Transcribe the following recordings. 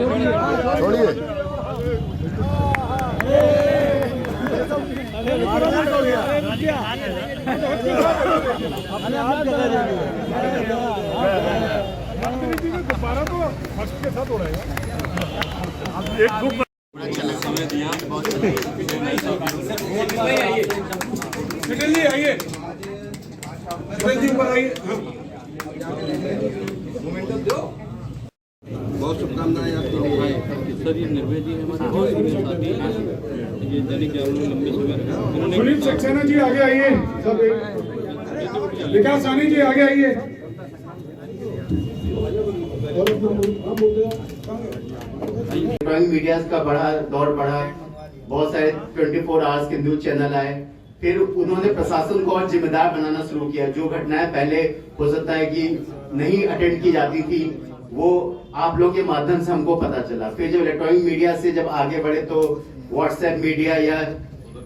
छोड़िए। दोबारा तो फर्स्ट के साथ हो रहा है। एक ग्रुप आइए जी ऊपर आइए। बहुत शुभकामनाएं आपके लिए। सर ये निर्भय जी हमारे बहुत सीनियर साथी हैं, ये दैनिक जागरण लंबे समय सुनील सक्सेना जी आगे आइए। सब विकास सानी जी आगे आइए। इलेक्ट्रॉनिक मीडिया का बड़ा दौर बढ़ा, बहुत सारे 24 आवर्स के न्यूज चैनल आए, फिर उन्होंने प्रशासन को और जिम्मेदार बनाना शुरू किया। जो घटनाएं पहले हो सकता है कि नहीं अटेंड की जाती थी, वो आप लोगों के माध्यम से हमको पता चला। फिर जब इलेक्ट्रॉनिक मीडिया से जब आगे बढ़े तो व्हाट्सएप मीडिया या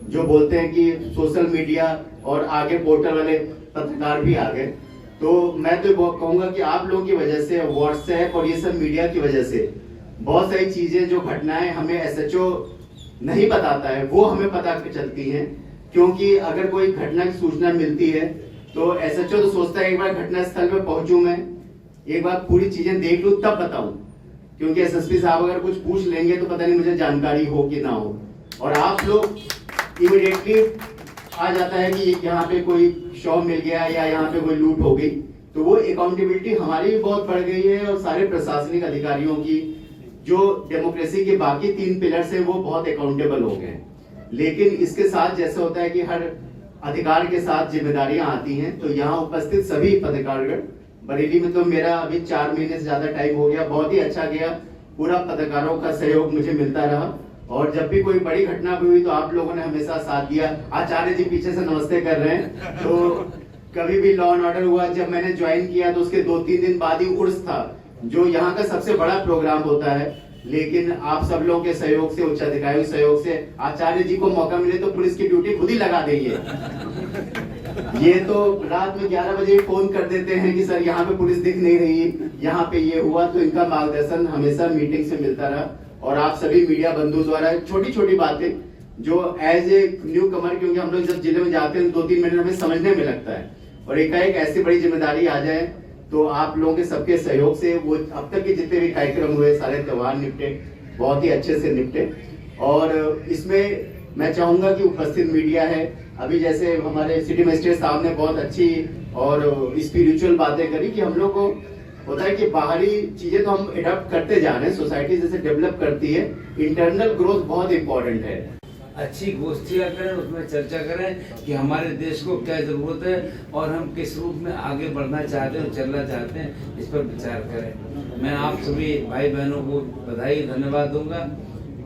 जो बोलते हैं कि सोशल मीडिया और आगे पोर्टल वाले पत्रकार भी आ गए। तो मैं तो कहूंगा कि आप लोगों की वजह से, व्हाट्सएप और ये सब मीडिया की वजह से बहुत सारी चीजें, जो घटनाएं हमें एसएचओ नहीं बताता है, वो हमें पता चलती हैं। क्योंकि अगर कोई घटना की सूचना मिलती है तो एसएचओ तो सोचता है एक बार घटना स्थल पे पहुंचूं, मैं एक बार पूरी चीजें देख लूं तब बताऊं, क्योंकि एसएसपी साहब अगर कुछ पूछ लेंगे तो पता नहीं मुझे जानकारी हो कि ना हो। और आप लोग इमीडिएटली आ जाता है कि यहाँ पे कोई शव मिल गया या यहाँ पे कोई लूट हो गई, तो वो अकाउंटेबिलिटी हमारी भी बहुत बढ़ गई है और सारे प्रशासनिक अधिकारियों की, जो डेमोक्रेसी के बाकी 3 पिलर्स हैं, वो बहुत अकाउंटेबल हो गए। लेकिन इसके साथ जैसे होता है कि हर अधिकार के साथ जिम्मेदारियां आती हैं, तो यहाँ उपस्थित सभी पत्रकारगण, बरेली में तो मेरा अभी 4 महीने से ज्यादा टाइम हो गया, बहुत ही अच्छा गया, पूरा पत्रकारों का सहयोग मुझे मिलता रहा। और जब भी कोई बड़ी घटना भी हुई तो आप लोगों ने हमेशा साथ दिया। आचार्य जी पीछे से नमस्ते कर रहे हैं। तो कभी भी लॉ एंड ऑर्डर हुआ, जब मैंने ज्वाइन किया तो उसके 2-3 दिन बाद ही उर्स था, जो यहाँ का सबसे बड़ा प्रोग्राम होता है। लेकिन आप सब लोगों के सहयोग से, उच्च अधिकारियों के सहयोग से, आचार्य जी को मौका मिले तो पुलिस की ड्यूटी खुद ही लगा देंगे। ये तो रात में 11 बजे फोन कर देते हैं कि सर यहाँ पे पुलिस दिख नहीं रही, यहाँ पे ये हुआ। तो इनका मार्गदर्शन हमेशा मीटिंग से मिलता रहा। और आप सभी मीडिया बंधु द्वारा छोटी छोटी बातें जो एज ए न्यू कमर, क्योंकि हम लोग जब जिले में जाते हैं 2-3 मिनट हमें समझने में लगता है, और एकाएक ऐसी बड़ी जिम्मेदारी आ जाए तो आप लोगों के सबके सहयोग से वो अब तक के जितने भी कार्यक्रम हुए, सारे त्योहार निपटे, बहुत ही अच्छे से निपटे। और इसमें मैं चाहूंगा कि उपस्थित मीडिया है, अभी जैसे हमारे सिटी मजिस्ट्रेट साहब ने बहुत अच्छी और स्पिरिचुअल बातें करी कि हम लोग को होता है कि बाहरी चीजें तो हम एडॉप्ट करते जा रहे हैं, सोसाइटी जैसे डेवलप करती है, इंटरनल ग्रोथ बहुत इंपॉर्टेंट है। अच्छी गोष्ठियाँ करें, उसमें चर्चा करें कि हमारे देश को क्या जरूरत है और हम किस रूप में आगे बढ़ना चाहते हैं, चलना चाहते हैं, इस पर विचार करें। मैं आप सभी भाई बहनों को बधाई धन्यवाद दूंगा।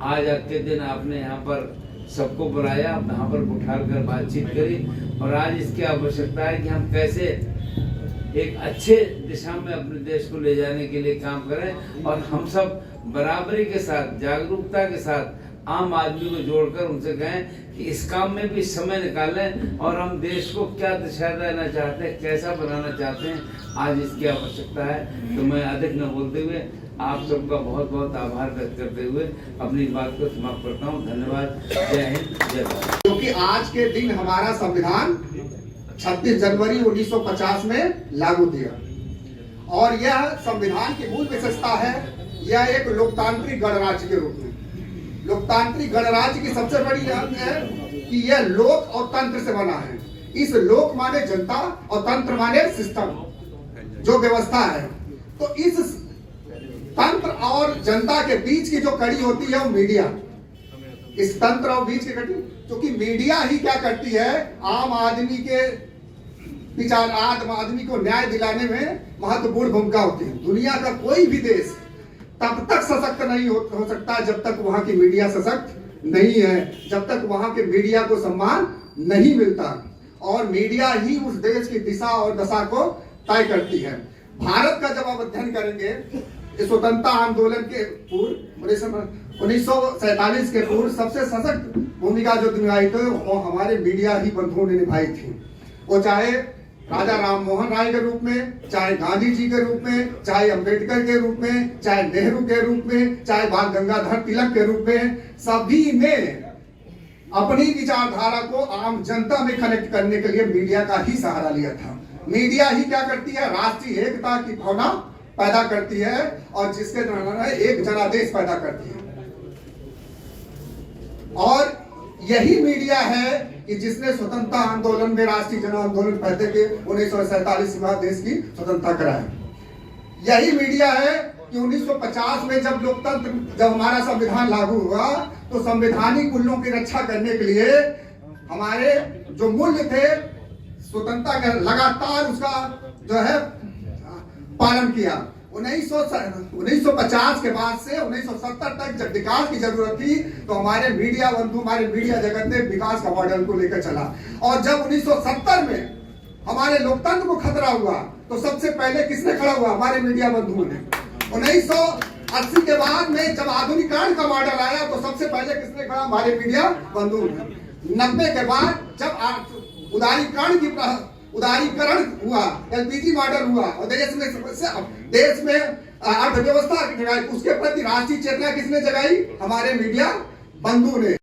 आज के दिन आपने यहाँ पर सबको बुलाया, यहाँ पर उठाकर बातचीत करी, और आज इसकी आवश्यकता है कि हम कैसे एक अच्छे दिशा में अपने देश को ले जाने के लिए काम करें, और हम सब बराबरी के साथ, जागरूकता के साथ आम आदमी को जोड़कर उनसे कहें कि इस काम में भी समय निकालें, और हम देश को क्या दिशा देना चाहते हैं, कैसा बनाना चाहते हैं, आज इसकी आवश्यकता है। तो मैं अधिक न बोलते हुए आप सबका बहुत बहुत आभार व्यक्त करते हुए अपनी बात को समाप्त करता हूँ। धन्यवाद। जय हिंद, जय भारत। क्योंकि आज के दिन हमारा संविधान 26 जनवरी 1950 में लागू दिया, और यह संविधान की मूल विशेषता है, यह एक लोकतांत्रिक गणराज्य के रूप में, लोकतांत्रिक गणराज्य की सबसे बड़ी बात है कि यह लोक और तंत्र से बना है। इस लोक माने जनता और तंत्र माने सिस्टम, जो व्यवस्था है। तो इस तंत्र और जनता के बीच की जो कड़ी होती है वो मीडिया, इस तंत्र और बीच की कड़ी, क्योंकि मीडिया ही क्या करती है, आम आदमी के विचार, आम आदमी को न्याय दिलाने में महत्वपूर्ण भूमिका होती है। दुनिया का कोई भी देश तब तक सशक्त नहीं हो सकता जब तक वहां की मीडिया सशक्त नहीं है, जब तक वहां के मीडिया को सम्मान नहीं मिलता। और मीडिया ही उस देश की दिशा और दशा को तय करती है। भारत का जब आप अध्ययन करेंगे, स्वतंत्रता आंदोलन के पूर्व 1947 के पूर्व सबसे सशक्त भूमिका जो निभाई थी वो हमारे मीडिया ही बंधुओं ने निभाई थी। वो चाहे राजा राम मोहन राय के रूप में, चाहे गांधी जी के रूप में, चाहे अंबेडकर के रूप में, चाहे नेहरू के रूप में, चाहे बाल गंगाधर तिलक के रूप में, सभी ने अपनी विचारधारा को आम जनता में कनेक्ट करने के लिए मीडिया का ही सहारा लिया था। मीडिया ही क्या करती है, राष्ट्रीय एकता की भावना पैदा करती है और जिसके द्वारा एक जनादेश पैदा करती है। और यही मीडिया है कि जिसने स्वतंत्रता आंदोलन में राष्ट्रीय जन आंदोलन पैदे के 1947 में देश की स्वतंत्रता कराई। यही मीडिया है कि 1950 में जब हमारा संविधान लागू हुआ तो संवैधानिक मूल्यों की रक्षा करने के लिए हमारे जो मूल्य थे स्वतंत्रता का लगातार उसका जो है पालन किया। 1950 के बाद से 1970 तक जब विकास की जरूरत थी तो हमारे मीडिया बंधु, हमारे मीडिया जगत ने विकास का मॉडल को लेकर चला। और जब 1970 में हमारे लोकतंत्र को खतरा हुआ तो सबसे पहले किसने खड़ा हुआ, हमारे मीडिया बंधुओं ने। 1980 के बाद में जब आधुनिकीकरण का मॉडल आया तो सबसे पहले किसने खड़ा, हमारे मीडिया बंधुओं ने। 90 के बाद जब उदारीकरण हुआ, एलपीजी मॉडल हुआ और देश में अर्थव्यवस्था उसके प्रति राष्ट्रीय चेतना किसने जगाई, हमारे मीडिया बंधु ने।